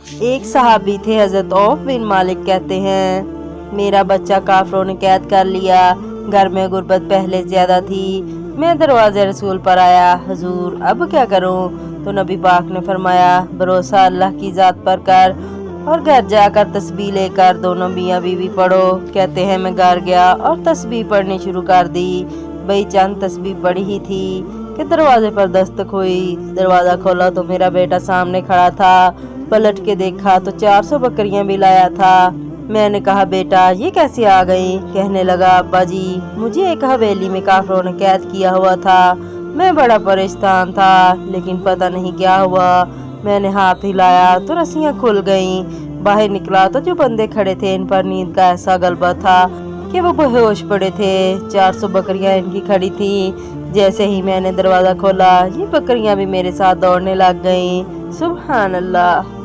एक सहाबी थे, हजरत औफ बिन मालिक कहते हैं, मेरा बच्चा काफरों ने कैद कर लिया। घर में गुर्बत पहले ज्यादा थी। मैं दरवाजे रसूल पर आया, हुजूर अब क्या करूं? तो नबी पाक ने फरमाया, भरोसा अल्लाह की जात पर कर और घर जाकर तस्बीह लेकर दोनों मियाँ बीवी पढ़ो। कहते हैं मैं घर गया और तस्बीह पढ़नी शुरू कर दी। भाई चंद तस्बीह पढ़ी ही थी कि दरवाजे पर दस्तक हुई। दरवाजा खोला तो मेरा बेटा सामने खड़ा था। पलट के देखा तो 400 बकरियां भी लाया था। मैंने कहा, बेटा ये कैसे आ गई? कहने लगा, अब्बा जी मुझे एक हवेली में काफरों ने कैद किया हुआ था। मैं बड़ा परेशान था, लेकिन पता नहीं क्या हुआ। मैंने हाथ हिलाया तो रस्सियां खुल गईं। बाहर निकला तो जो बंदे खड़े थे इन पर नींद का ऐसा गलबा था कि वो बेहोश पड़े थे। 400 बकरियां इनकी खड़ी थी। जैसे ही मैंने दरवाजा खोला ये बकरियां भी मेरे साथ दौड़ने लग गईं। सुभान अल्लाह।